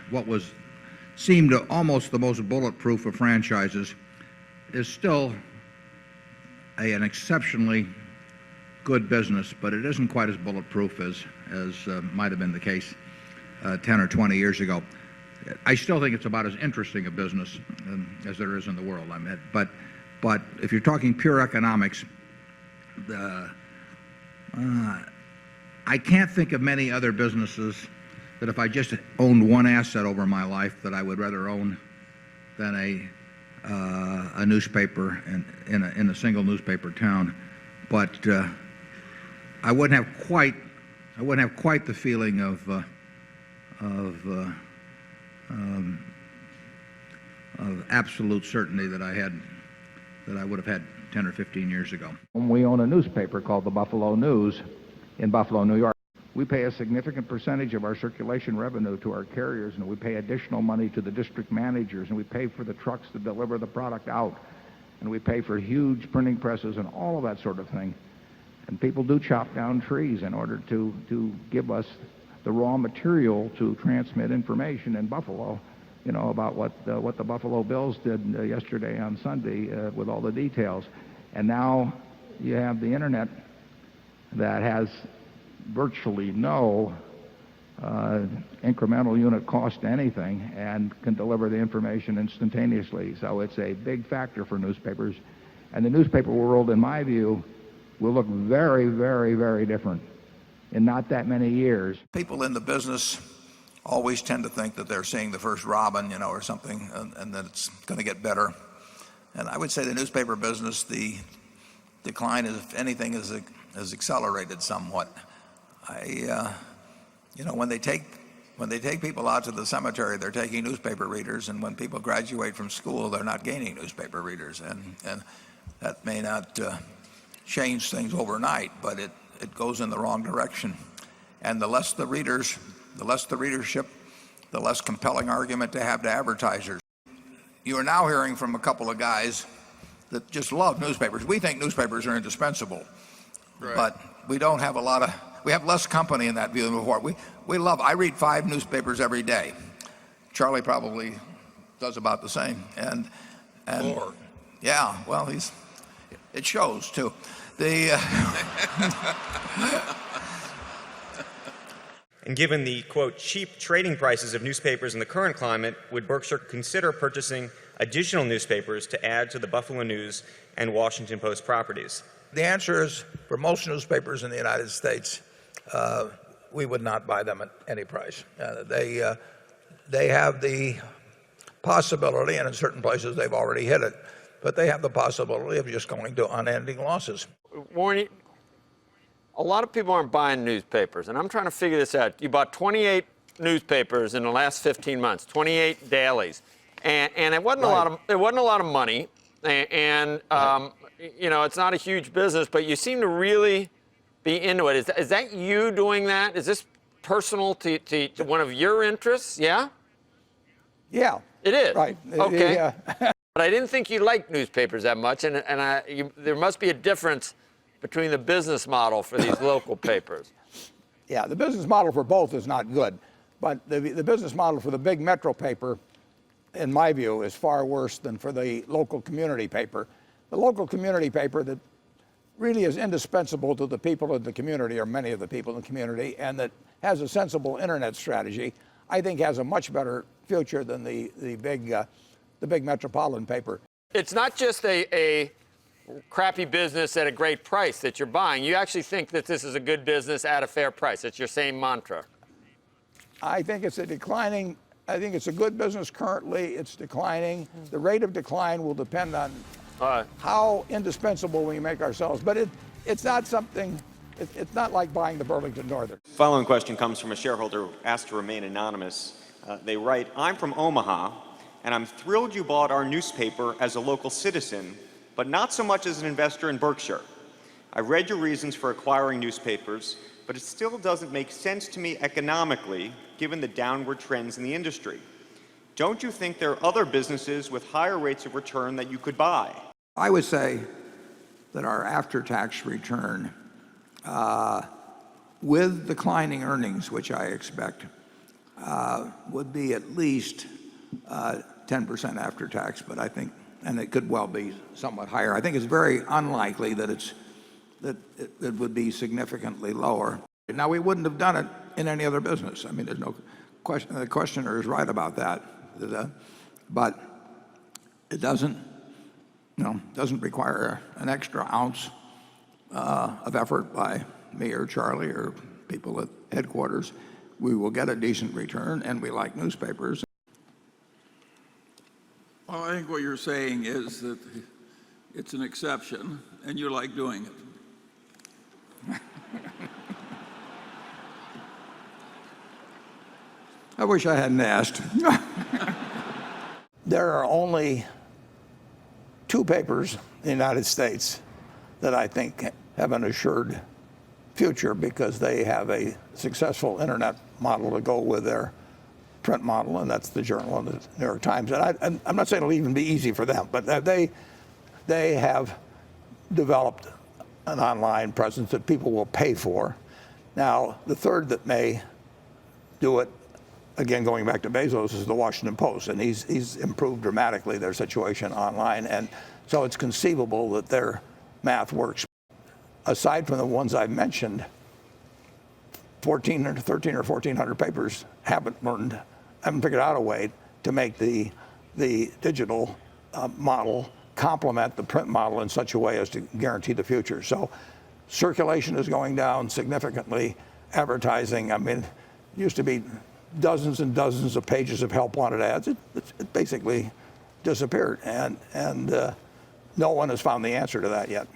what seemed almost the most bulletproof of franchises is still an exceptionally good business, but it isn't quite as bulletproof as might have been the case 10 or 20 years ago. I still think it's about as interesting a business as there is in the world. But if you're talking pure economics, I can't think of many other businesses that if I just owned one asset over my life that I would rather own than a newspaper in a single newspaper town. But I wouldn't have quite the feeling of absolute certainty that I would have had 10 or 15 years ago. We own a newspaper called the Buffalo News in Buffalo, New York. We pay a significant percentage of our circulation revenue to our carriers, and we pay additional money to the district managers, and we pay for the trucks to deliver the product out, and we pay for huge printing presses and all of that sort of thing. And people do chop down trees in order to give us the raw material to transmit information in Buffalo, you know, about what the Buffalo Bills did yesterday on Sunday with all the details. And now you have the internet that has virtually no incremental unit cost to anything and can deliver the information instantaneously. So it's a big factor for newspapers. And the newspaper world, in my view, will look very, very, very different in not that many years. People in the business always tend to think that they're seeing the first robin, you know, or something, and that it's going to get better. And I would say the newspaper business, the decline, if anything, has accelerated somewhat. You know, when they take people out to the cemetery, they're taking newspaper readers, and when people graduate from school, they're not gaining newspaper readers, and that may not change things overnight, but it goes in the wrong direction. And the less the readership, the less compelling argument to have to advertisers. You are now hearing from a couple of guys that just love newspapers. We think newspapers are indispensable, right, but we don't have we have less company in that view than before. I read 5 newspapers every day. Charlie probably does about the same. And more. Yeah, well, it shows too. And given the, quote, cheap trading prices of newspapers in the current climate, would Berkshire consider purchasing additional newspapers to add to the Buffalo News and Washington Post properties? The answer is, for most newspapers in the United States, we would not buy them at any price. They have the possibility, and in certain places they've already hit it, but they have the possibility of just going to unending losses. Warren, a lot of people aren't buying newspapers, and I'm trying to figure this out. You bought 28 newspapers in the last 15 months, 28 dailies, and it wasn't Right. a lot of money, and you know, it's not a huge business, but you seem to really be into it. Is that you doing that? Is this personal to one of your interests? Yeah? Yeah. It is? Right. Okay. Yeah. But I didn't think you liked newspapers that much, and there must be a difference between the business model for these local papers. Yeah, the business model for both is not good, but the business model for the big metro paper, in my view, is far worse than for the local community paper. The local community paper that really is indispensable to the people in the community, or many of the people in the community, and that has a sensible internet strategy, I think has a much better future than the big metropolitan paper. It's not just a crappy business at a great price that you're buying. You actually think that this is a good business at a fair price. It's your same mantra. I think it's I think it's a good business currently. It's declining. The rate of decline will depend on how indispensable we make ourselves. But it's not something, it's not like buying the Burlington Northern. Following question comes from a shareholder asked to remain anonymous. They write, I'm from Omaha, and I'm thrilled you bought our newspaper as a local citizen, but not so much as an investor in Berkshire. I read your reasons for acquiring newspapers, but it still doesn't make sense to me economically, given the downward trends in the industry. Don't you think there are other businesses with higher rates of return that you could buy? I would say that our after-tax return, with declining earnings, which I expect, would be at least 10% after tax, but I think, and it could well be somewhat higher. I think it's very unlikely that it would be significantly lower. Now, we wouldn't have done it in any other business. I mean, there's no question. The questioner is right about that. But it doesn't require an extra ounce of effort by me or Charlie or people at headquarters. We will get a decent return, and we like newspapers. Well, I think what you're saying is that it's an exception, and you like doing it. I wish I hadn't asked. There are only two papers in the United States that I think have an assured future because they have a successful internet model to go with their print model, and that's the Journal and the New York Times. And I'm not saying it'll even be easy for them, but they have developed an online presence that people will pay for. Now, the third that may do it, again, going back to Bezos, is the Washington Post, and he's improved dramatically their situation online, and so it's conceivable that their math works. Aside from the ones I've mentioned, 13 or 1400 papers haven't figured out a way to make the digital model complement the print model in such a way as to guarantee the future. So circulation is going down significantly. Advertising, I mean, it used to be dozens and dozens of pages of help wanted ads. It basically disappeared, and no one has found the answer to that yet.